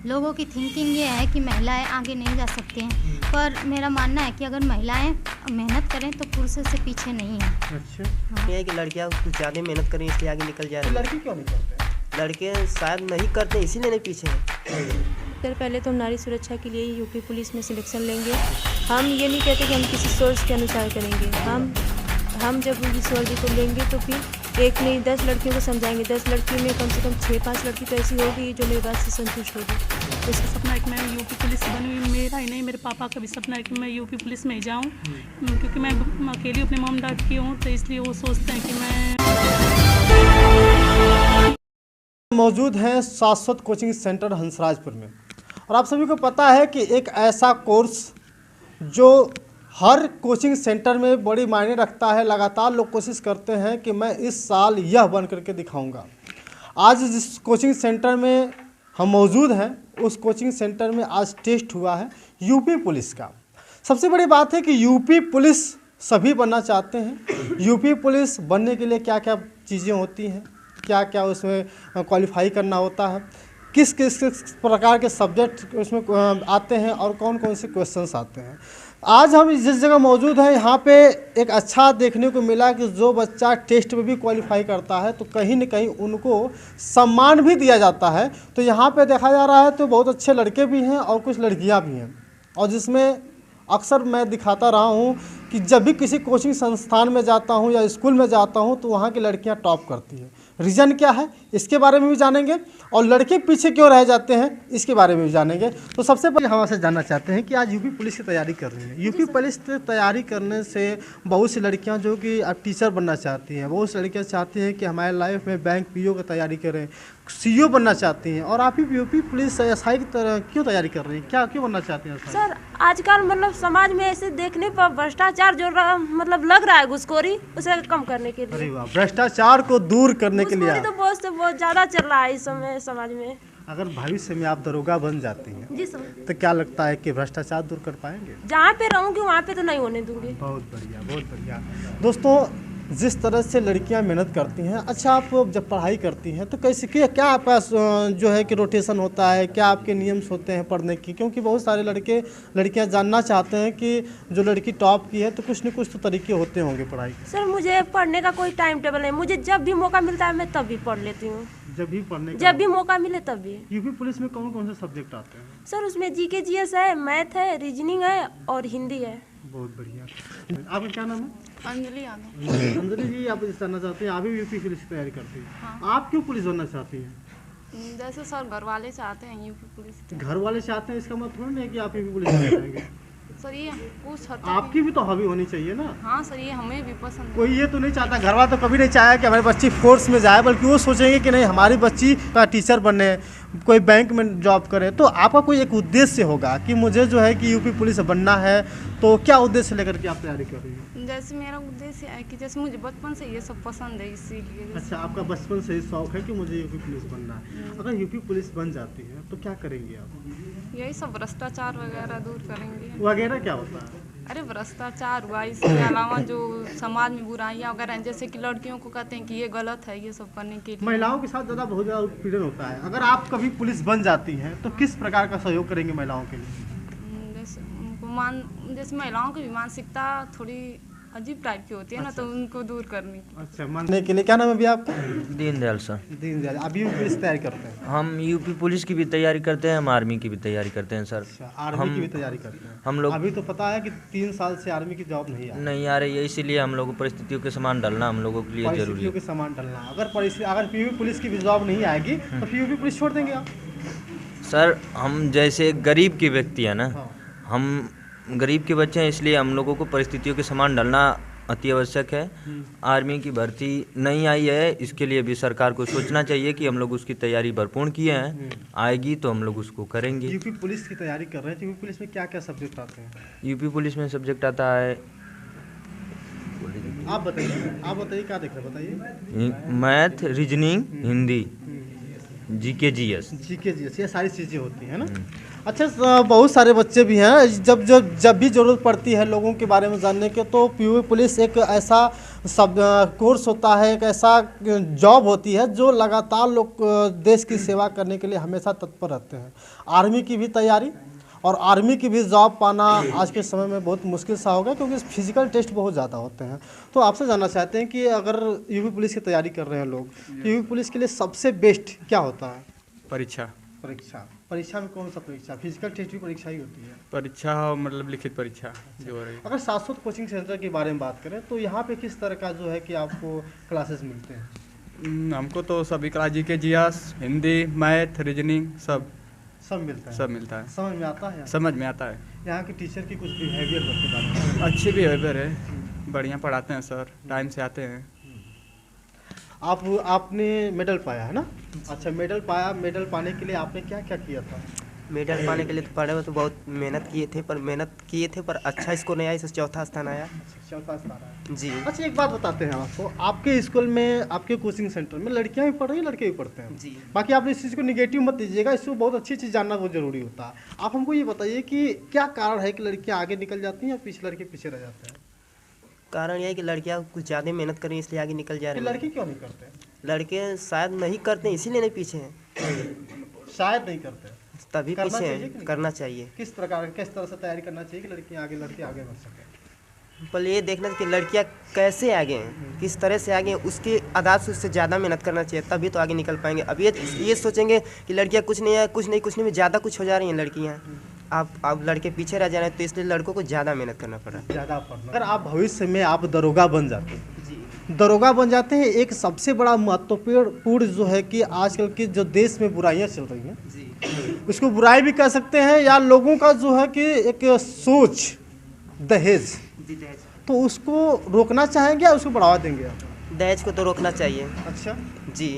लोगों की थिंकिंग ये है कि महिलाएं आगे नहीं जा सकती हैं, पर मेरा मानना है कि अगर महिलाएं मेहनत करें तो पुरुषों से पीछे नहीं है। अच्छा, ये है कि लड़कियां कुछ ज़्यादा मेहनत करें इसलिए आगे निकल जा तो रही है। लड़के क्यों नहीं करते हैं? लड़के शायद नहीं करते इसीलिए नहीं पीछे हैं। सर पहले तो हम नारी सुरक्षा के लिए यूपी पुलिस में सिलेक्शन लेंगे। हम ये नहीं कहते कि हम किसी सोर्स के अनुसार करेंगे। हम जब इस वर्दी को लेंगे तो फिर एक नहीं 10 लड़कियों को समझाएंगे। 10 लड़कियों में कम से कम 6-5 लड़की तो ऐसी होगी जो मेरी बात से संतुष्ट होगी। इसका सपना है कि मैं यूपी पुलिस बनी हुई, मेरा ही नहीं मेरे पापा का भी सपना है कि मैं यूपी पुलिस में ही जाऊँ, क्योंकि मैं अकेली अपने मॉम डैड की हूँ, तो इसलिए वो सोचते हैं कि मैं। मौजूद हैं शाश्वत कोचिंग सेंटर हंसराजपुर में, और आप सभी को पता है कि एक ऐसा कोर्स जो हर कोचिंग सेंटर में बड़ी मायने रखता है। लगातार लोग कोशिश करते हैं कि मैं इस साल यह बन करके दिखाऊंगा। आज जिस कोचिंग सेंटर में हम मौजूद हैं उस कोचिंग सेंटर में आज टेस्ट हुआ है यूपी पुलिस का। सबसे बड़ी बात है कि यूपी पुलिस सभी बनना चाहते हैं। यूपी पुलिस बनने के लिए क्या क्या चीज़ें होती हैं, क्या क्या उसमें क्वालिफाई करना होता है, किस किस प्रकार के सब्जेक्ट उसमें आते हैं और कौन कौन से क्वेश्चंस आते हैं। आज हम जिस जगह मौजूद हैं यहाँ पे एक अच्छा देखने को मिला कि जो बच्चा टेस्ट में भी क्वालिफाई करता है तो कहीं न कहीं उनको सम्मान भी दिया जाता है। तो यहाँ पे देखा जा रहा है तो बहुत अच्छे लड़के भी हैं और कुछ लड़कियाँ भी हैं, और जिसमें अक्सर मैं दिखाता रहा हूँ कि जब भी किसी कोचिंग संस्थान में जाता हूँ या स्कूल में जाता हूँ तो वहाँ की लड़कियाँ टॉप करती हैं। रीज़न क्या है इसके बारे में भी जानेंगे, और लड़के पीछे क्यों रह जाते हैं इसके बारे में भी जानेंगे। तो सबसे पहले हम आपसे जानना चाहते हैं कि आज यूपी पुलिस की तैयारी कर रही हैं। यूपी पुलिस की तैयारी करने से बहुत सी लड़कियाँ जो कि अब टीचर बनना चाहती हैं, बहुत सी लड़कियाँ चाहती हैं कि हमारे लाइफ में बैंक पीओ की तैयारी करें, सीईओ बनना चाहती हैं, और आप ही यूपी पुलिस एसआई की तरह क्यों तैयारी कर रही हैं, क्या क्यों बनना चाहती हैं? सर आजकल मतलब समाज में ऐसे देखने पर भ्रष्टाचार जो मतलब लग रहा है घुसखोरी, उसे कम करने के लिए। अरे वाह, भ्रष्टाचार को दूर करने के लिए घुसखोरी तो बहुत से बहुत ज़्यादा चल रहा है इस समय समाज में। अगर भविष्य में आप दरोगा बन जाती हैं जी सर, तो क्या लगता है कि भ्रष्टाचार दूर कर पाएंगे? जहाँ पे रहूँगी वहाँ पे तो नहीं होने दूंगी। बहुत बढ़िया, बहुत बढ़िया। दोस्तों, जिस तरह से लड़कियां मेहनत करती हैं, अच्छा आप जब पढ़ाई करती हैं तो कैसे क्या आपका जो है कि रोटेशन होता है, क्या आपके नियम्स होते हैं पढ़ने की? क्योंकि बहुत सारे लड़कियां जानना चाहते हैं कि जो लड़की टॉप की है तो कुछ न कुछ तो तरीके होते होंगे पढ़ाई के। सर मुझे पढ़ने का कोई टाइम टेबल नहीं, मुझे जब भी मौका मिलता है मैं तब भी पढ़ लेती हूँ। जब भी मौका मिले तब भी। यूपी पुलिस में कौन कौन से सब्जेक्ट आते हैं? सर उसमें जीके जीएस है, मैथ है, रीजनिंग है और हिंदी है। बहुत बढ़िया। आपका क्या नाम है? अंजलि यादव। अंजलि जी, आप इस जानना चाहते हैं, आप भी यूपी पुलिस की तैयारी करती हैं। हाँ। आप क्यों पुलिस बनना चाहती हैं? जैसे सर घर वाले चाहते हैं यूपी पुलिस। घर वाले चाहते हैं इसका मतलब थोड़ी नहीं है कि आप यूपी पुलिस में जाएंगे। सर ये कुछ हद तक आपकी भी तो हॉबी होनी चाहिए ना। हाँ सर, ये हमें भी पसंद है। कोई ये तो नहीं चाहता, घर वाला तो कभी नहीं चाहे कि हमारी बच्ची फोर्स में जाए, बल्कि वो सोचेंगे कि नहीं हमारी बच्ची का टीचर बने, कोई बैंक में जॉब करे। तो आपका कोई एक उद्देश्य होगा कि मुझे जो है कि यूपी पुलिस बनना है, तो क्या उद्देश्य लेकर के आप तैयारी कर रही हैं? जैसे मेरा उद्देश्य है कि जैसे मुझे बचपन से ये सब पसंद है, इसीलिए। अच्छा, आपका बचपन से ही शौक है कि मुझे यूपी पुलिस बनना है। अगर यूपी पुलिस बन जाती है तो क्या करेंगे आप? यही सब भ्रष्टाचार वगैरह दूर करेंगे। वगैरह क्या होता है? अरे भ्रष्टाचार हुआ, इसके अलावा जो समाज में बुराइयां वगैरह हैं, जैसे कि लड़कियों को कहते हैं कि ये गलत है, ये सब करने के लिए। महिलाओं के साथ बहुत ज़्यादा उत्पीड़न होता है। अगर आप कभी पुलिस बन जाती हैं तो किस प्रकार का सहयोग करेंगे महिलाओं के लिए? जैसे उनको जैसे महिलाओं की भी मानसिकता थोड़ी अजीब टाइप की होती है ना, तो उनको दूर करने की। अच्छा, मानने के लिए। क्या नाम है भैया आपका? दीनदयाल सर। दीनदयाल। अभी यूपी पुलिस तैयारी करते हैं? हम यूपी पुलिस की भी तैयारी करते हैं, हम आर्मी की भी तैयारी करते हैं सर। अच्छा, आर्मी की भी तैयारी करते हैं? हम लोग अभी तो पता है कि 3 साल से आर्मी की जॉब नहीं आ रही है, इसीलिए हम लोग को परिस्थितियों के समान ढलना हम लोगों के लिए जरूरी परिस्थितियों है। के समान ढलना। अगर यूपी पुलिस की भी जॉब नहीं आएगी तो फिर यूपी पुलिस छोड़ देंगे आप? सर हम जैसे गरीब के व्यक्ति हैं ना, हाँ। हम गरीब के बच्चे हैं, इसलिए हम लोगों को परिस्थितियों के समान ढलना अति आवश्यक है। आर्मी की भर्ती नहीं आई है, इसके लिए भी सरकार को सोचना चाहिए कि हम लोग उसकी तैयारी भरपूर किए हैं, आएगी तो हम लोग उसको करेंगे। यूपी पुलिस की तैयारी कर रहे हैं तो यूपी पुलिस में क्या क्या सब्जेक्ट आते हैं? यूपी पुलिस में सब्जेक्ट आता है, आप बताइए क्या देख रहे हैं, बताइए। Math, reasoning, Hindi, GK GS। ये सारी चीज़ें होती हैं ना। अच्छा, बहुत सारे बच्चे भी हैं जब भी ज़रूरत पड़ती है लोगों के बारे में जानने के, तो यूपी पुलिस एक ऐसा सब कोर्स होता है, एक ऐसा जॉब होती है जो लगातार लोग देश की सेवा करने के लिए हमेशा तत्पर रहते हैं। आर्मी की भी तैयारी और आर्मी की भी जॉब पाना आज के समय में बहुत मुश्किल सा होगा, क्योंकि फिजिकल टेस्ट बहुत ज़्यादा होते हैं। तो आपसे जानना चाहते हैं कि अगर यूपी पुलिस की तैयारी कर रहे हैं लोग, तो यूपी पुलिस के लिए सबसे बेस्ट क्या होता है? परीक्षा में कौन सा परीक्षा? फिजिकल टेस्ट भी परीक्षा ही होती है? परीक्षा मतलब लिखित परीक्षा जो हो रही है। अगर शाश्वत कोचिंग सेंटर के बारे में बात करें तो यहाँ पे किस तरह का जो है कि आपको क्लासेस मिलते हैं? हमको तो सभी class GK GS, Hindi, math, reasoning सब मिलता है। सब मिलता है। समझ में आता है? समझ में आता है। यहाँ के टीचर की कुछ बिहेवियर के बारे में? अच्छी बिहेवियर है, बढ़िया पढ़ाते हैं सर, टाइम से आते हैं। आपने मेडल पाया है ना? अच्छा, मेडल पाया। मेडल पाने के लिए आपने क्या क्या किया था? मेडल पाने के लिए तो पढ़े में तो बहुत मेहनत किए थे पर अच्छा स्कोर नहीं आया, इससे चौथा स्थान आया। चौथा स्थान आया जी। अच्छा, एक बात बताते हैं आपको, आपके स्कूल में, आपके कोचिंग सेंटर में लड़कियां भी पढ़ रही हैं, लड़के भी पढ़ते हैं जी। बाकी आप इस चीज़ को निगेटिव मत दीजिएगा, इसको बहुत अच्छी चीज़ जानना बहुत जरूरी होता है। आप हमको ये बताइए कि क्या कारण है कि लड़कियां आगे निकल जाती हैं या पीछे लड़के पीछे रह जाते हैं? कारण यह है कि लड़कियां कुछ ज़्यादा मेहनत करें इसलिए आगे निकल जा कि रही हैं। लड़के क्यों नहीं करते? लड़के शायद नहीं करते इसीलिए नहीं पीछे हैं, शायद नहीं करते, तभी करना पीछे चाहिए कि हैं। नहीं? करना चाहिए। किस तरह से तैयारी करना चाहिए कि लड़के आगे बढ़ सकें? पहले ये देखना चाहिए कि लड़कियां कैसे आगे हैं, किस तरह से आगे हैं, उसके आधार से उससे ज़्यादा मेहनत करना चाहिए, तभी तो आगे निकल पाएंगे। अब ये सोचेंगे कि लड़कियां कुछ नहीं है, कुछ नहीं में ज़्यादा कुछ हो जा रही हैं लड़कियां। आप लड़के पीछे रह जा रहे हैं, तो इसलिए लड़कों को ज़्यादा मेहनत करना पड़ रहा है। ज़्यादा पढ़ना। अगर आप भविष्य में आप दरोगा बन जाते हैं, दरोगा बन जाते हैं, एक सबसे बड़ा महत्वपूर्ण जो है कि आजकल की जो देश में बुराइयां चल रही हैं जी। उसको बुराई भी कह सकते हैं, या लोगों का जो है कि एक सोच दहेज, तो उसको रोकना चाहेंगे या उसको बढ़ावा देंगे आप? दहेज को तो रोकना चाहिए। अच्छा जी,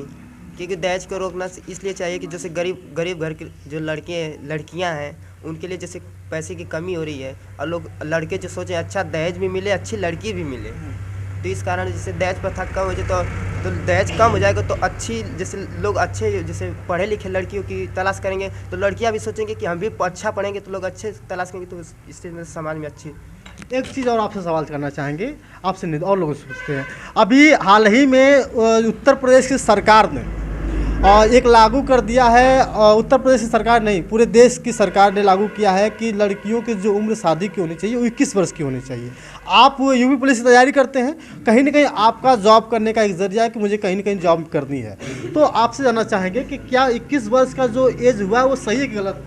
क्योंकि दहेज को रोकना इसलिए चाहिए कि जैसे गरीब घर के जो लड़कियां हैं उनके लिए जैसे पैसे की कमी हो रही है, और लोग लड़के जो सोचे अच्छा दहेज भी मिले, अच्छी लड़की भी मिले, तो इस कारण जैसे दहेज प्रथा कम हो जाए तो दहेज कम हो जाएगा, तो अच्छी जैसे लोग अच्छे जैसे पढ़े लिखे लड़कियों की तलाश करेंगे, तो लड़कियां भी सोचेंगे कि हम भी अच्छा पढ़ेंगे तो लोग अच्छे तलाश करेंगे, तो इससे समाज में अच्छी। एक चीज़ और आपसे सवाल करना चाहेंगे, आपसे नहीं और लोगों से पूछते हैं। अभी हाल ही में उत्तर प्रदेश की सरकार ने एक लागू कर दिया है, उत्तर प्रदेश की सरकार नहीं पूरे देश की सरकार ने लागू किया है कि लड़कियों की जो उम्र शादी की होनी चाहिए वो 21 वर्ष की होनी चाहिए। आप यूपी पुलिस की तैयारी करते हैं, कहीं ना कहीं आपका जॉब करने का एक जरिया है कि मुझे कहीं ना कहीं जॉब करनी है, तो आपसे जानना चाहेंगे कि क्या 21 वर्ष का जो एज हुआ है वो सही है कि गलत?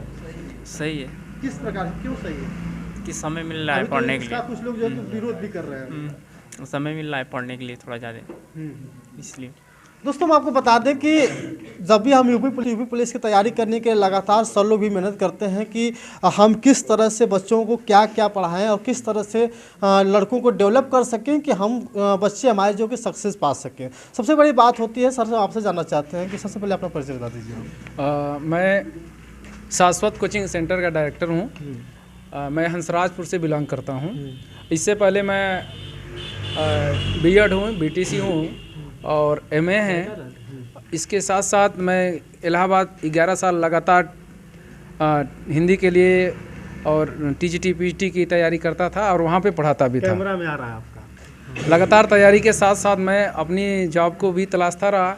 सही है। किस प्रकार, क्यों सही है? कि समय मिल रहा है पढ़ने के लिए। कुछ लोग जो है विरोध भी कर रहे हैं। समय मिल रहा है पढ़ने के लिए थोड़ा ज़्यादा, इसलिए। दोस्तों, हम आपको बता दें कि जब भी हम यूपी पुलिस की तैयारी करने के लगातार सर लोग भी मेहनत करते हैं कि हम किस तरह से बच्चों को क्या क्या पढ़ाएं और किस तरह से लड़कों को डेवलप कर सकें कि हम बच्चे हमारे जो कि सक्सेस पा सकें। सबसे बड़ी बात होती है, सर से आपसे जानना चाहते हैं कि सबसे पहले अपना परिचय बता दीजिए। मैं शाश्वत कोचिंग सेंटर का डायरेक्टर हूँ। मैं हंसराजपुर से बिलोंग करता हूँ। इससे पहले मैं B.Ed हूँ, BTC हूँ और MA है। इसके साथ साथ मैं इलाहाबाद 11 साल लगातार हिंदी के लिए और TGT PGT की तैयारी करता था और वहाँ पे पढ़ाता भी था। कैमरा में आ रहा है आपका। लगातार तैयारी के साथ साथ मैं अपनी जॉब को भी तलाशता रहा।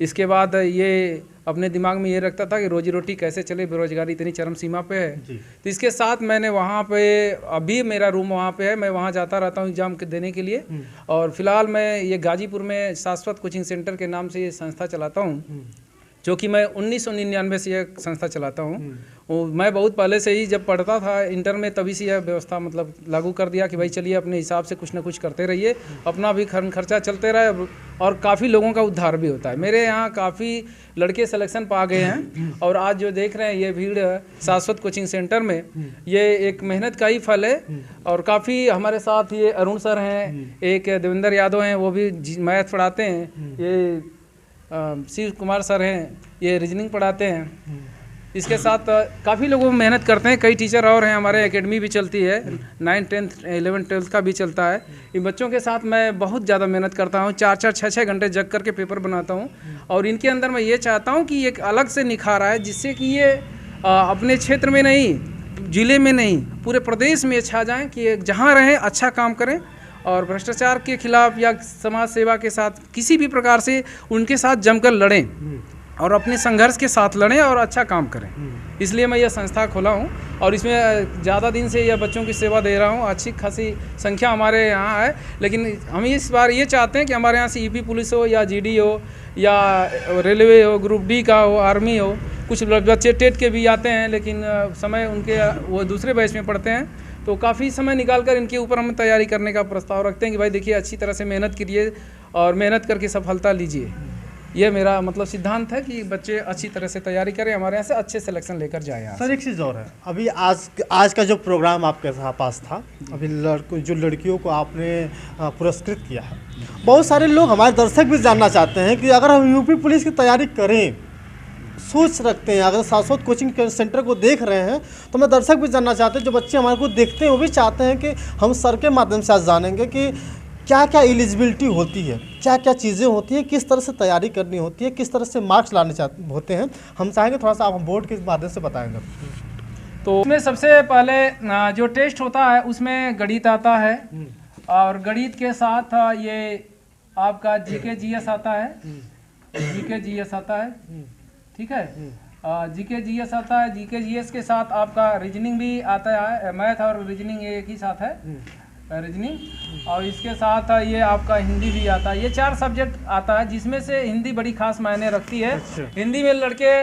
इसके बाद ये अपने दिमाग में ये रखता था कि रोजी रोटी कैसे चले, बेरोजगारी इतनी चरम सीमा पे है। तो इसके साथ मैंने वहाँ पे, अभी मेरा रूम वहाँ पे है, मैं वहाँ जाता रहता हूँ एग्जाम देने के लिए। और फिलहाल मैं ये गाजीपुर में शाश्वत कोचिंग सेंटर के नाम से ये संस्था चलाता हूँ, जो कि मैं 1999 से यह संस्था चलाता हूँ। मैं बहुत पहले से ही जब पढ़ता था इंटर में, तभी से यह व्यवस्था मतलब लागू कर दिया कि भाई चलिए अपने हिसाब से कुछ ना कुछ करते रहिए, अपना भी खर्चा चलते रहे और काफ़ी लोगों का उद्धार भी होता है। मेरे यहाँ काफ़ी लड़के सिलेक्शन पा गए हैं और आज जो देख रहे हैं ये भीड़ शाश्वत कोचिंग सेंटर में, ये एक मेहनत का ही फल है। और काफ़ी हमारे साथ ये अरुण सर हैं, एक देवेंद्र यादव हैं, वो भी मैथ पढ़ाते हैं, ये शिव कुमार सर हैं, ये रीजनिंग पढ़ाते हैं। इसके साथ काफ़ी लोग मेहनत करते हैं, कई टीचर और हैं, हमारे एकेडमी भी चलती है, 9, 10, 11, 12 का भी चलता है। इन बच्चों के साथ मैं बहुत ज़्यादा मेहनत करता हूँ, 4-4, 6-6 घंटे जग करके पेपर बनाता हूँ और इनके अंदर मैं ये चाहता हूँ कि एक अलग से निखार आए, जिससे कि ये अपने क्षेत्र में नहीं, ज़िले में नहीं, पूरे प्रदेश में छा जाएँ कि जहाँ रहें अच्छा काम करें और भ्रष्टाचार के खिलाफ या समाज सेवा के साथ किसी भी प्रकार से उनके साथ जमकर लड़ें और अपने संघर्ष के साथ लड़ें और अच्छा काम करें। इसलिए मैं यह संस्था खोला हूँ और इसमें ज़्यादा दिन से यह बच्चों की सेवा दे रहा हूँ। अच्छी खासी संख्या हमारे यहाँ है, लेकिन हम इस बार ये चाहते हैं कि हमारे यहाँ से यूपी पुलिस हो या जीडी हो या रेलवे हो, ग्रुप डी का हो, आर्मी हो, कुछ बच्चे टेट के भी आते हैं, लेकिन समय उनके वो दूसरे बैच में पढ़ते हैं, तो काफ़ी समय निकाल कर इनके ऊपर हम तैयारी करने का प्रस्ताव रखते हैं कि भाई देखिए अच्छी तरह से मेहनत करिए और मेहनत करके सफलता लीजिए। ये मेरा मतलब सिद्धांत है कि बच्चे अच्छी तरह से तैयारी करें, हमारे यहाँ से अच्छे सिलेक्शन लेकर जाएं यहाँ। सर एक चीज़ और है, अभी आज का जो प्रोग्राम आपके पास था, अभी लड़कियों को आपने पुरस्कृत किया है, बहुत सारे लोग हमारे दर्शक भी जानना चाहते हैं कि अगर हम यूपी पुलिस की तैयारी करें, सोच रखते हैं, अगर शाश्वत कोचिंग सेंटर को देख रहे हैं, तो मैं दर्शक भी जानना चाहते हैं, जो बच्चे हमारे को देखते हैं वो भी चाहते हैं कि हम सर के माध्यम से आज जानेंगे कि क्या क्या एलिजिबिलिटी होती है, क्या क्या चीज़ें होती हैं, किस तरह से तैयारी करनी होती है, किस तरह से मार्क्स लाने होते हैं। हम चाहेंगे थोड़ा सा आप बोर्ड के माध्यम से बताएंगे। तो उसमें सबसे पहले जो टेस्ट होता है उसमें गणित आता है और गणित के साथ ये आपका जीके जीएस आता है, जीके जीएस आता है, ठीक है, जीके जीएस आता है। जीके जीएस के साथ आपका रीजनिंग भी आता है, मैथ और रीजनिंग एक ही साथ है, रीजनिंग, और इसके साथ ये आपका हिंदी भी आता है। ये 4 सब्जेक्ट आता है, जिसमें से हिंदी बड़ी खास मायने रखती है। हिंदी में लड़के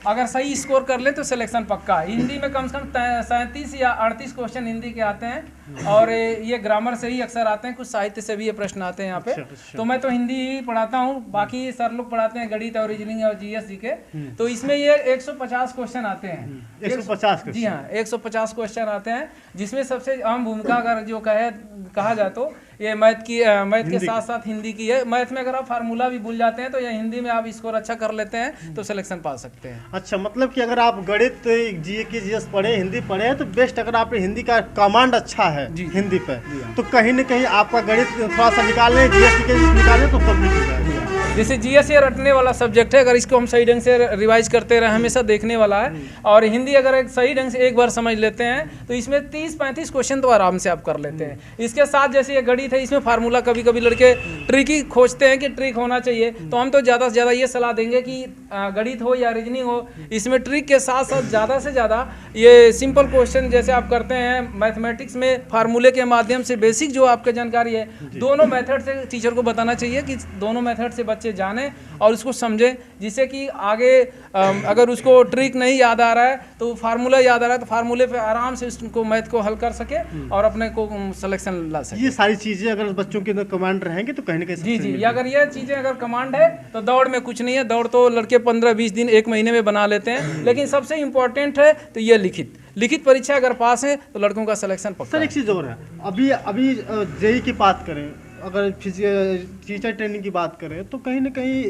अगर सही स्कोर कर लें तो सिलेक्शन पक्का है। हिंदी में कम से कम 37 या 38 क्वेश्चन हिंदी के आते हैं और ये ग्रामर से ही अक्सर आते हैं, कुछ साहित्य से भी ये प्रश्न आते हैं यहाँ पे। तो मैं तो हिंदी ही पढ़ाता हूँ, बाकी सर लोग पढ़ाते हैं गणित और रीजनिंग और जीएस जीके। तो इसमें ये 150 क्वेश्चन आते हैं। 150? जी हाँ, 150 क्वेश्चन आते हैं, जिसमें सबसे अहम भूमिका अगर जो कहा जाए तो ये मैथ के साथ साथ हिंदी की है। मैथ में अगर आप फार्मूला भी भूल जाते हैं तो या हिंदी में आप स्कोर अच्छा कर लेते हैं तो सिलेक्शन पा सकते हैं। अच्छा, मतलब कि अगर आप गणित जीएस पढ़े, हिंदी पढ़े तो बेस्ट। अगर आप हिंदी का कमांड अच्छा है हिंदी पे, तो कहीं न कहीं आपका गणित थोड़ा सा निकालने, जीएस निकालने तो कंप्लीट हो जाएगा। जैसे जीएस ये रटने वाला सब्जेक्ट है, अगर इसको हम सही ढंग से रिवाइज करते रहे, हमेशा देखने वाला है। और हिंदी अगर एक सही ढंग से एक बार समझ लेते हैं तो इसमें 30-35 क्वेश्चन तो आराम से आप कर लेते हैं। इसके साथ जैसे ये गणित है, इसमें फार्मूला कभी कभी लड़के ट्रिक ही खोजते हैं कि ट्रिक होना चाहिए, तो हम तो ज़्यादा से ज़्यादा ये सलाह देंगे कि गणित हो या रीजनिंग हो, इसमें ट्रिक के साथ साथ ज़्यादा से ज़्यादा ये सिंपल क्वेश्चन जैसे आप करते हैं मैथमेटिक्स में, फार्मूले के माध्यम से बेसिक जो आपके जानकारी है, दोनों मेथड से टीचर को बताना चाहिए कि दोनों मेथड से बच्चे जाने और उसको समझें, जिससे कि आगे अगर उसको ट्रिक नहीं याद आ रहा है तो फार्मूला याद आ रहा है, तो फार्मूले पे आराम से उसको मैथ को हल कर सके और अपने को सिलेक्शन ला सके। ये सारी चीज़ें अगर बच्चों के अंदर कमांड रहेंगे तो कहीं ना कहीं जी, अगर ये चीज़ें अगर कमांड है तो दौड़ में कुछ नहीं है। दौड़ तो लड़के 15-20 दिन 1 महीने में बना लेते हैं, लेकिन सबसे इम्पोर्टेंट है तो ये लिखित परीक्षा अगर पास है तो लड़कों का सिलेक्शन पक्का। सर एक चीज़ और है, अभी जेईई की बात करें, अगर टीचर ट्रेनिंग की बात करें तो कहीं ना कहीं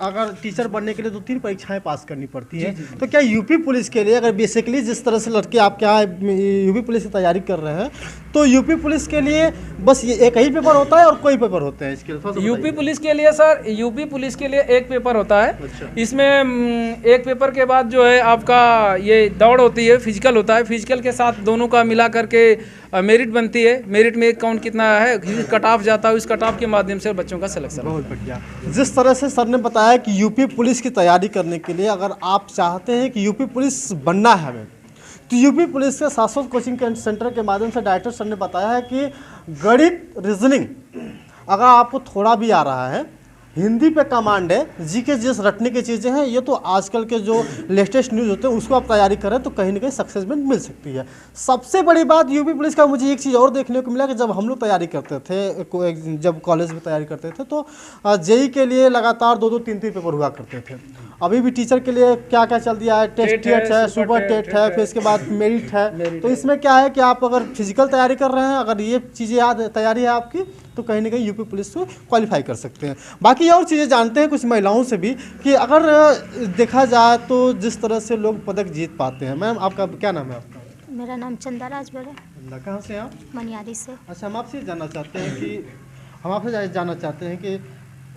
अगर टीचर बनने के लिए 2-3 परीक्षाएं पास करनी पड़ती है। तो क्या यूपी पुलिस के लिए, अगर बेसिकली जिस तरह से लड़के आपके यहाँ यूपी पुलिस की तैयारी कर रहे हैं, तो यूपी पुलिस के लिए बस ये एक ही पेपर होता है और कोई पेपर होते हैं इसके लिए? यूपी पुलिस के लिए सर, यूपी पुलिस के लिए एक पेपर होता है। अच्छा। इसमें एक पेपर के बाद जो है आपका ये दौड़ होती है, फिजिकल होता है, फिजिकल के साथ दोनों का मिला करके मेरिट बनती है। मेरिट में काउंट कितना है, कट ऑफ जाता है, उस कट ऑफ के माध्यम से बच्चों का सिलेक्शन। बहुत बढ़िया। जिस तरह से सर ने बताया कि यूपी पुलिस की तैयारी करने के लिए अगर आप चाहते हैं कि यूपी पुलिस बनना है हमें, तो यूपी पुलिस के शाश्वत कोचिंग सेंटर के माध्यम से डायरेक्टर सर ने बताया है कि गणित, रीजनिंग अगर आपको थोड़ा भी आ रहा है, हिंदी पे कमांड है, जीके जीएस रटने की चीज़ें हैं, ये तो आजकल के जो लेटेस्ट न्यूज़ होते हैं उसको आप तैयारी करें तो कहीं ना कहीं सक्सेस मिल सकती है। सबसे बड़ी बात यूपी पुलिस का मुझे एक चीज़ और देखने को मिला कि जब हम लोग तैयारी करते थे, जब कॉलेज में तैयारी करते थे, तो जेईई के लिए लगातार 2-2, 3-3 पेपर हुआ करते थे अभी भी टीचर के लिए क्या क्या चल दिया है, टेस्ट है, सुपर टेस्ट है, फिर इसके बाद मेरिट है। तो इसमें क्या है कि आप अगर फिजिकल तैयारी कर रहे हैं, अगर ये चीज़ें याद तैयारी है आपकी, तो कहीं ना कहीं यूपी पुलिस को क्वालिफाई कर सकते हैं। बाकी और चीज़ें जानते हैं कुछ महिलाओं से भी कि अगर देखा जाए तो जिस तरह से लोग पदक जीत पाते हैं। मैम आपका क्या नाम है? आपका? मेरा नाम चंदा राजभर है। कहाँ से आप? मनियारी से। अच्छा, हम आपसे जानना चाहते हैं कि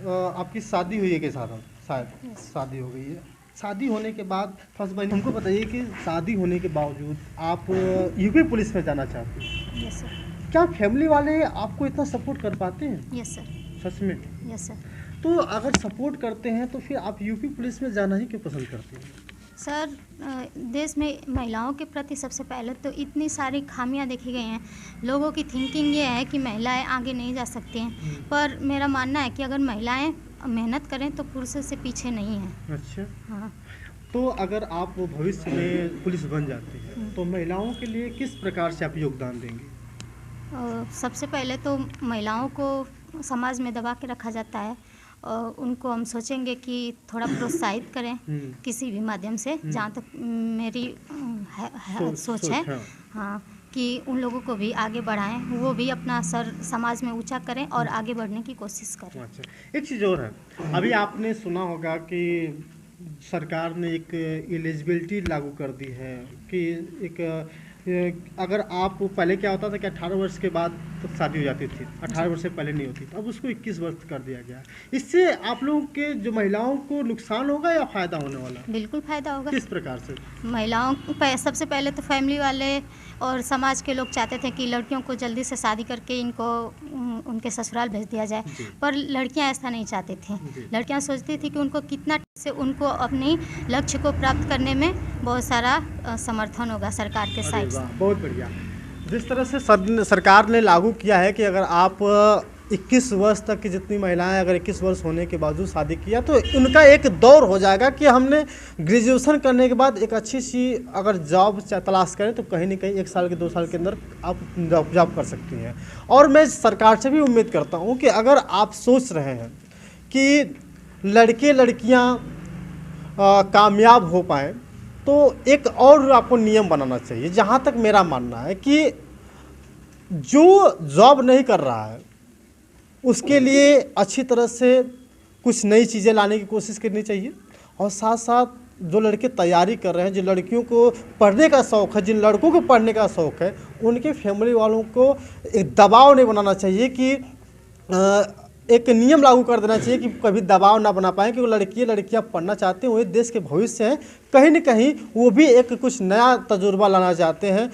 आपकी शादी हुई है के साथ? शायद शादी हो गई है। शादी होने के बाद फर्स्ट बार हमको बताइए कि शादी होने के बावजूद आप यूपी पुलिस में जाना चाहते हैं। Yes sir. क्या फैमिली वाले आपको इतना सपोर्ट कर पाते हैं? Yes sir. सच में? Yes sir. तो अगर सपोर्ट करते हैं तो फिर आप यूपी पुलिस में जाना ही क्यों पसंद करते हैं? सर, देश में महिलाओं के प्रति सबसे पहले तो इतनी सारी खामियां देखी गई हैं। लोगों की थिंकिंग ये है कि महिलाएं आगे नहीं जा सकती हैं, पर मेरा मानना है कि अगर महिलाएं मेहनत करें तो पुरुषों से पीछे नहीं हैं। अच्छा। हाँ। तो अगर आप भविष्य में पुलिस बन जाते हैं तो महिलाओं के लिए किस प्रकार से आप योगदान देंगे? सबसे पहले तो महिलाओं को समाज में दबा के रखा जाता है, और उनको हम सोचेंगे कि थोड़ा प्रोत्साहित करें किसी भी माध्यम से, जहाँ तक मेरी सोच है। हाँ, कि उन लोगों को भी आगे बढ़ाएं, वो भी अपना सर समाज में ऊंचा करें और आगे बढ़ने की कोशिश करें। अच्छा, एक चीज़ और है, अभी आपने सुना होगा कि सरकार ने एक एलिजिबिलिटी लागू कर दी है कि अगर आप पहले क्या होता था कि 18 वर्ष के बाद तो शादी हो जाती थी, 18 वर्ष से पहले नहीं होती, अब उसको 21 वर्ष कर दिया गया। इससे आप लोगों के जो महिलाओं को नुकसान होगा या फ़ायदा होने वाला? बिल्कुल फ़ायदा होगा। किस प्रकार से? महिलाओं सबसे पहले तो फैमिली वाले और समाज के लोग चाहते थे कि लड़कियों को जल्दी से शादी करके इनको उनके ससुराल भेज दिया जाए, पर लड़कियां ऐसा नहीं चाहती थी। लड़कियां सोचती थी कि उनको कितना से उनको अपनी लक्ष्य को प्राप्त करने में बहुत सारा समर्थन होगा सरकार के साइड से। बहुत बढ़िया। जिस तरह से सरकार ने लागू किया है कि अगर आप 21 वर्ष तक की जितनी महिलाएं अगर 21 वर्ष होने के बावजूद शादी किया तो उनका एक दौर हो जाएगा कि हमने ग्रेजुएशन करने के बाद एक अच्छी सी अगर जॉब तलाश करें तो कहीं ना कहीं 1 साल के 2 साल के अंदर आप जॉब कर सकती हैं। और मैं सरकार से भी उम्मीद करता हूं कि अगर आप सोच रहे हैं कि लड़के लड़कियां कामयाब हो पाएँ तो एक और आपको नियम बनाना चाहिए। जहाँ तक मेरा मानना है कि जो जॉब नहीं कर रहा है उसके लिए अच्छी तरह से कुछ नई चीज़ें लाने की कोशिश करनी चाहिए, और साथ साथ जो लड़के तैयारी कर रहे हैं, जो लड़कियों को पढ़ने का शौक़ है, जिन लड़कों को पढ़ने का शौक़ है, उनके फैमिली वालों को एक दबाव नहीं बनाना चाहिए कि एक नियम लागू कर देना चाहिए कि कभी दबाव ना बना पाएँ कि वो लड़कियां पढ़ना चाहते हैं, वो देश के भविष्य हैं, कहीं न कहीं वो भी एक कुछ नया तजुर्बा लाना चाहते हैं।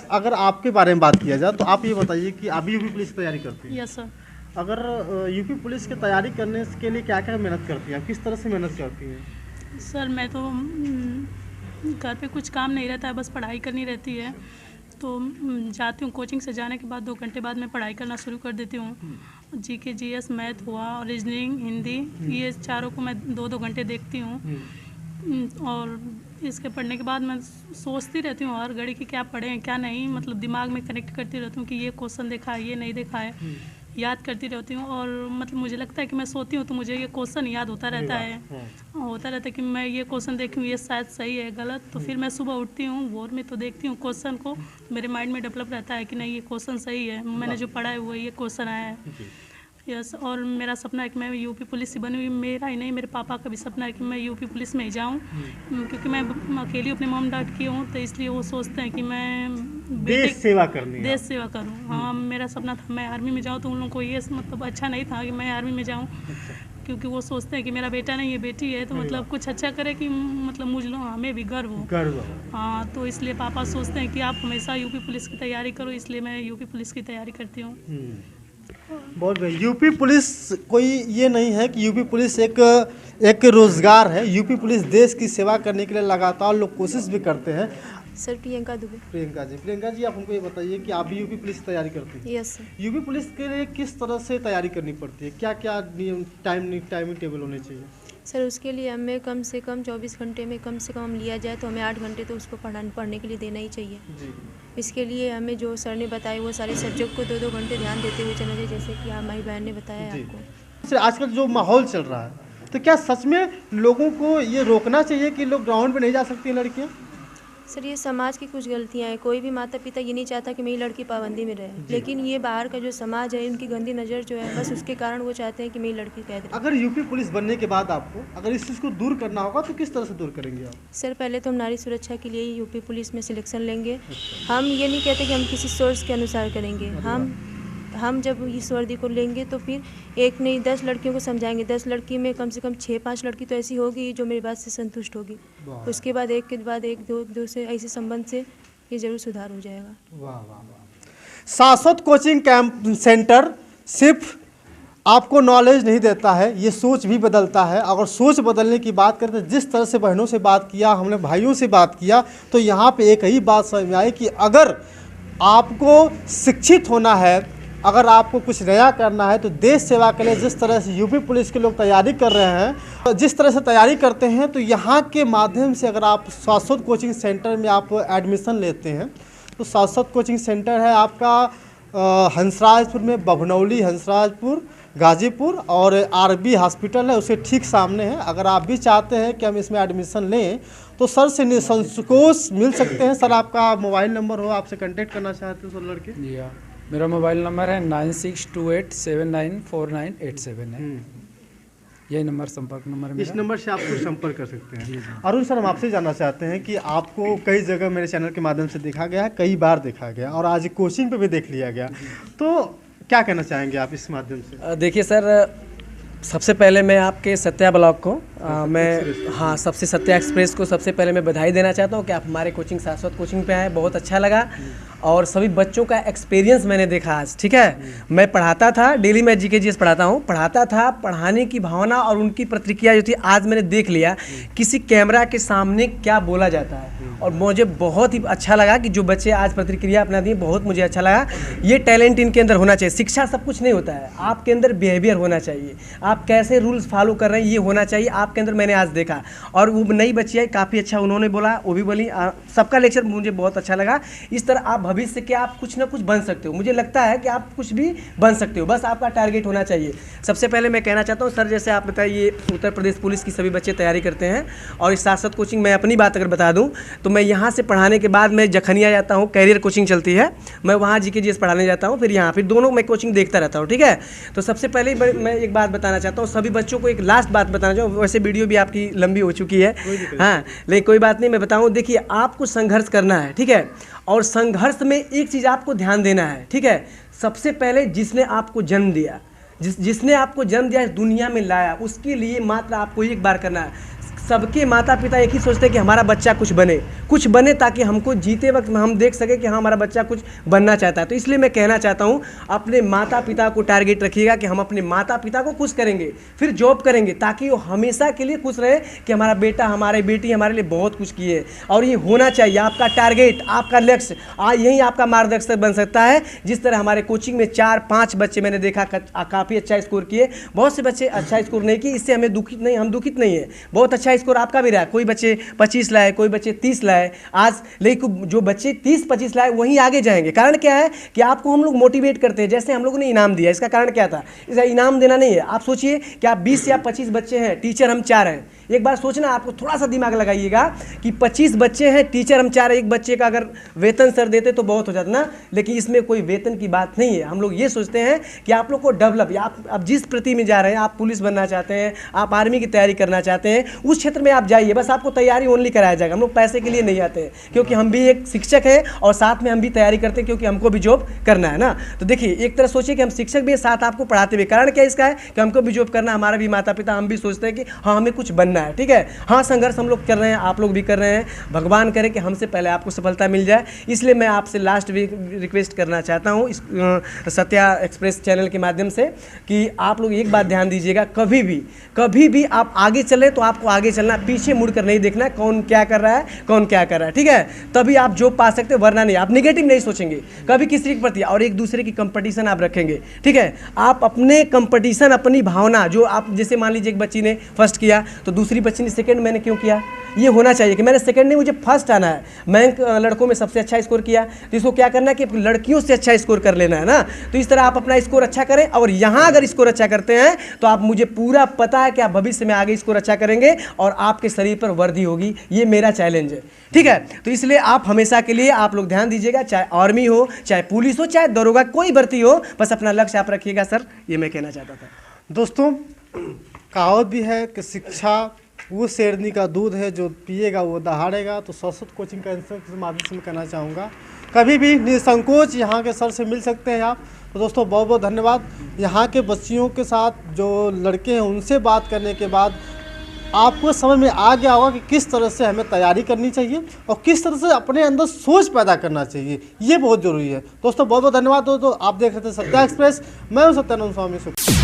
अगर आपके बारे में बात किया जाए तो आप ये बताइए कि आप यूपी पुलिस की तैयारी करती हैं? Yes sir. अगर यूपी पुलिस की तैयारी करने के लिए क्या क्या मेहनत करती हैं, किस तरह से मेहनत करती हैं? सर, मैं तो घर पे कुछ काम नहीं रहता है, बस पढ़ाई करनी रहती है, तो जाती हूँ। कोचिंग से जाने के बाद 2 घंटे बाद मैं पढ़ाई करना शुरू कर देती हूँ। जीके, जीएस, मैथ हुआ, रीजनिंग, हिंदी, ये चारों को मैं 2-2 घंटे देखती हूँ। और इसके पढ़ने के बाद मैं सोचती रहती हूँ हर घड़ी कि क्या पढ़ें क्या नहीं, मतलब दिमाग में कनेक्ट करती रहती हूँ कि ये क्वेश्चन देखा है, ये नहीं देखा है, याद करती रहती हूँ। और मतलब मुझे लगता है कि मैं सोती हूँ तो मुझे ये क्वेश्चन याद होता रहता है कि मैं ये क्वेश्चन देखी हूँ, ये शायद सही है गलत, तो फिर मैं सुबह उठती हूँ भोर में तो देखती हूँ क्वेश्चन को, मेरे माइंड में डेवलप रहता है कि नहीं ये क्वेश्चन सही है, मैंने जो पढ़ा है वो ये क्वेश्चन आया है। यस, और मेरा सपना है कि मैं यूपी पुलिस ही बनी। मेरा ही नहीं, मेरे पापा का भी सपना है कि मैं यूपी पुलिस में ही जाऊँ, क्योंकि मैं अकेली अपने मॉम डैड की हूँ, तो इसलिए वो सोचते हैं कि मैं देश सेवा करूँ। हाँ, मेरा सपना था मैं आर्मी में जाऊँ, तो उन लोगों को ये मतलब अच्छा नहीं था कि मैं आर्मी में जाऊँ, क्योंकि वो सोचते हैं कि मेरा बेटा नहीं है बेटी है, तो मतलब कुछ अच्छा करे कि मतलब मुझ लोग हमें भी गर्व हो। हाँ, तो इसलिए पापा सोचते हैं कि आप हमेशा यूपी पुलिस की तैयारी करो, इसलिए मैं यूपी पुलिस की तैयारी करती हूँ। बहुत बढ़िया। यूपी पुलिस कोई ये नहीं है कि यूपी पुलिस एक रोजगार है। यूपी पुलिस देश की सेवा करने के लिए लगातार लोग कोशिश भी करते हैं। सर, प्रियंका दुबे। प्रियंका जी, आप हमको ये बताइए कि आप भी यूपी पुलिस की तैयारी करती हैं? Yes sir. यूपी पुलिस के लिए किस तरह से तैयारी करनी पड़ती है, क्या क्या टाइम टेबल होने चाहिए? सर, उसके लिए हमें कम से कम 24 घंटे में कम से कम लिया जाए तो हमें 8 घंटे तो उसको पढ़ने के लिए देना ही चाहिए जी। इसके लिए हमें जो सर ने बताया वो सारे सब्जेक्ट को 2-2 घंटे ध्यान देते हुए चलना चाहिए, जैसे कि हमारी बहन ने बताया आपको। आजकल जो माहौल चल रहा है तो क्या सच में लोगों को ये रोकना चाहिए कि लोग ग्राउंड पे नहीं जा सकती हैं लड़कियाँ? सर ये समाज की कुछ गलतियां हैं। कोई भी माता पिता ये नहीं चाहता कि मेरी लड़की पाबंदी में रहे, लेकिन ये बाहर का जो समाज है, उनकी गंदी नज़र जो है, बस उसके कारण वो चाहते हैं कि मेरी लड़की कैद रहे। अगर यूपी पुलिस बनने के बाद आपको अगर इस चीज़ को दूर करना होगा तो किस तरह से दूर करेंगे आप? सर पहले तो हम नारी सुरक्षा के लिए यूपी पुलिस में सिलेक्शन लेंगे। हम ये नहीं कहते कि हम किसी सोर्स के अनुसार करेंगे। हम जब इस वर्दी को लेंगे तो फिर एक नहीं 10 लड़कियों को समझाएंगे। 10 लड़की में कम से कम 6-5 लड़की तो ऐसी होगी जो मेरी बात से संतुष्ट होगी। उसके बाद एक के बाद एक दो से ऐसे संबंध से ये ज़रूर सुधार हो जाएगा। वाह वाह वाह। शाश्वत कोचिंग कैंप सेंटर सिर्फ आपको नॉलेज नहीं देता है, ये सोच भी बदलता है। अगर सोच बदलने की बात करें तो जिस तरह से बहनों से बात किया, हमने भाइयों से बात किया, तो यहाँ पे एक ही बात समझ में आई कि अगर आपको शिक्षित होना है, अगर आपको कुछ नया करना है, तो देश सेवा के लिए जिस तरह से यूपी पुलिस के लोग तैयारी कर रहे हैं, तो जिस तरह से तैयारी करते हैं, तो यहाँ के माध्यम से अगर आप शाश्वत कोचिंग सेंटर में आप एडमिशन लेते हैं, तो शाश्वत कोचिंग सेंटर है आपका हंसराजपुर में, बभनौली हंसराजपुर गाजीपुर, और आरबी हॉस्पिटल है उसके ठीक सामने है। अगर आप भी चाहते हैं कि हम इसमें एडमिशन लें तो सर से निसंकोच मिल सकते हैं। सर आपका मोबाइल नंबर हो, आपसे कांटेक्ट करना चाहते हैं सर लड़के? जी हाँ, मेरा मोबाइल नंबर है 9628794987 है। यही नंबर संपर्क नंबर है। इस नंबर से आपको संपर्क कर सकते हैं। अरुण सर, हम आपसे जानना चाहते हैं कि आपको कई जगह मेरे चैनल के माध्यम से देखा गया है, कई बार देखा गया और आज कोचिंग पे भी देख लिया गया, तो क्या कहना चाहेंगे आप इस माध्यम से? देखिए सर, सबसे पहले मैं आपके सत्या ब्लॉग को सबसे सत्या एक्सप्रेस को सबसे पहले मैं बधाई देना चाहता हूँ कि आप हमारे कोचिंग शाश्वत कोचिंग पे आए, बहुत अच्छा लगा। और सभी बच्चों का एक्सपीरियंस मैंने देखा आज, ठीक है। मैं पढ़ाता था, डेली मैं जीके जीएस पढ़ाता था, पढ़ाने की भावना और उनकी प्रतिक्रिया जो थी आज मैंने देख लिया किसी कैमरा के सामने क्या बोला जाता है, और मुझे बहुत ही अच्छा लगा कि जो बच्चे आज प्रतिक्रिया अपना दिए, बहुत मुझे अच्छा लगा। ये टैलेंट इनके अंदर होना चाहिए। शिक्षा सब कुछ नहीं होता है, आपके अंदर बिहेवियर होना चाहिए, आप कैसे रूल्स फॉलो कर रहे हैं ये होना चाहिए आपके अंदर। मैंने आज देखा, और वो नई बच्ची है, काफ़ी अच्छा उन्होंने बोला, वो भी बोली, सबका लेक्चर मुझे बहुत अच्छा लगा। इस तरह आप भविष्य के आप कुछ ना कुछ बन सकते हो। मुझे लगता है कि आप कुछ भी बन सकते हो, बस आपका टारगेट होना चाहिए। सबसे पहले मैं कहना चाहता हूँ सर, जैसे आप बताइए उत्तर प्रदेश पुलिस की सभी बच्चे तैयारी करते हैं, और इस शाश्वत कोचिंग में अपनी बात अगर बता दूँ तो मैं यहाँ से पढ़ाने के बाद मैं जखनिया जाता हूँ, कैरियर कोचिंग चलती है, मैं वहाँ जीके जीएस पढ़ाने जाता हूँ, फिर यहाँ फिर दोनों मैं कोचिंग देखता रहता हूँ, ठीक है। तो सबसे पहले मैं एक बात बताना चाहता हूँ सभी बच्चों को, एक लास्ट बात बताना चाहूँ। वैसे वीडियो भी आपकी लंबी हो चुकी है, हाँ, लेकिन कोई बात नहीं, मैं बताऊँ। देखिए, आपको संघर्ष करना है, ठीक है, और संघर्ष में एक चीज़ आपको ध्यान देना है, ठीक है। सबसे पहले जिसने आपको जन्म दिया, जिसने आपको जन्म दिया, दुनिया में लाया, उसके लिए मात्र आपको एक बार करना है। सबके माता पिता एक ही सोचते हैं कि हमारा बच्चा कुछ बने ताकि हमको जीते वक्त हम देख सके कि हाँ हमारा बच्चा कुछ बनना चाहता है। तो इसलिए मैं कहना चाहता हूँ, अपने माता पिता को टारगेट रखिएगा कि हम अपने माता पिता को खुश करेंगे, फिर जॉब करेंगे, ताकि वो हमेशा के लिए खुश रहे कि हमारा बेटा हमारी बेटी हमारे लिए बहुत कुछ किए। और ये होना चाहिए आपका टारगेट, आपका लक्ष्य, यही आपका मार्गदर्शक बन सकता है। जिस तरह हमारे कोचिंग में 4-5 बच्चे मैंने देखा काफ़ी अच्छा स्कोर किए, बहुत से बच्चे अच्छा स्कोर नहीं किए, इससे हमें हम दुखित नहीं है। बहुत अच्छा स्कोर आपका भी रहा, कोई बच्चे 25 लाए, कोई बच्चे 30 लाए आज, लेकिन जो बच्चे 30-25 लाए वहीं आगे जाएंगे। कारण क्या है कि आपको हम लोग मोटिवेट करते हैं, जैसे हम लोगों ने इनाम दिया, इसका कारण क्या था? इसका इनाम देना नहीं है। आप सोचिए कि आप 20 या 25 बच्चे हैं, टीचर हम 4 हैं। एक बार सोचना, आपको थोड़ा सा दिमाग लगाइएगा कि 25 बच्चे हैं, टीचर हम 4 हैं, एक बच्चे का अगर वेतन सर देते तो बहुत हो जाता ना, लेकिन इसमें कोई वेतन की बात नहीं है। हम लोग ये सोचते हैं कि आप लोग को डेवलप, आप जिस प्रति में जा रहे हैं, आप पुलिस बनना चाहते हैं, आप आर्मी की तैयारी करना चाहते हैं, उस क्षेत्र में आप जाइए, बस आपको तैयारी ओनली कराया जाएगा। हम लोग पैसे के लिए नहीं आते हैं, क्योंकि हम भी एक शिक्षक हैं और साथ में हम भी तैयारी करते हैं, क्योंकि हमको भी जॉब करना है ना। तो देखिए, एक तरह सोचिए कि हम शिक्षक भी साथ आपको पढ़ाते हुए, कारण क्या इसका है कि हमको भी जॉब करना, हमारा भी माता पिता, हम भी सोचते हैं कि हाँ हमें कुछ बनना है, ठीक है। हाँ, संघर्ष हम लोग कर रहे हैं, आप लोग भी कर रहे हैं, भगवान करे कि हमसे पहले आपको सफलता मिल जाए। इसलिए मैं आपसे लास्ट वीक रिक्वेस्ट करना चाहता हूँ इस सत्या एक्सप्रेस चैनल के माध्यम से कि आप लोग एक बात ध्यान दीजिएगा, कभी भी आप आगे चले तो आपको आगे चलना, पीछे मुड़कर नहीं देखना कौन क्या कर रहा है, ठीक है। तभी आप जॉब पा सकते हो, वरना नहीं। आप नेगेटिव नहीं सोचेंगे कभी किसी के प्रति, और एक दूसरे की कंपटीशन आप रखेंगे, ठीक है। आप अपने कंपटीशन, अपनी भावना, जो आप जैसे मान लीजिए एक बच्ची ने फर्स्ट किया तो दूसरे दूसरी बच्ची ने सेकंड मैंने क्यों किया? ये होना चाहिए कि मैंने सेकंड नहीं, मुझे फर्स्ट आना है। मैं लड़कों में सबसे अच्छा स्कोर किया, तो इसको क्या करना है कि लड़कियों से अच्छा स्कोर कर लेना है ना। तो इस तरह आप अपना स्कोर अच्छा करें, और यहाँ अगर स्कोर अच्छा करते हैं तो आप, मुझे पूरा पता है कि आप भविष्य में आगे स्कोर अच्छा करेंगे और आपके शरीर पर वर्दी होगी। ये मेरा चैलेंज है, ठीक है। तो इसलिए आप हमेशा के लिए आप लोग ध्यान दीजिएगा, चाहे आर्मी हो, चाहे पुलिस हो, चाहे दरोगा, कोई भर्ती हो, बस अपना लक्ष्य आप रखिएगा सर, ये मैं कहना चाहता था। दोस्तों, कहावत भी है कि शिक्षा वो शेरनी का दूध है जो पिएगा वो दहाड़ेगा। तो शाश्वत कोचिंग का के माध्यम से मैं कहना चाहूँगा, कभी भी निसंकोच यहाँ के सर से मिल सकते हैं आप। तो दोस्तों बहुत बहुत धन्यवाद। यहाँ के बच्चियों के साथ जो लड़के हैं उनसे बात करने के बाद आपको समझ में आ गया होगा कि किस तरह से हमें तैयारी करनी चाहिए और किस तरह से अपने अंदर सोच पैदा करना चाहिए, ये बहुत ज़रूरी है। दोस्तों बहुत बहुत धन्यवाद। दोस्तों आप देख रहे थे सत्या एक्सप्रेस, मैं हूँ सत्यानंद स्वामी।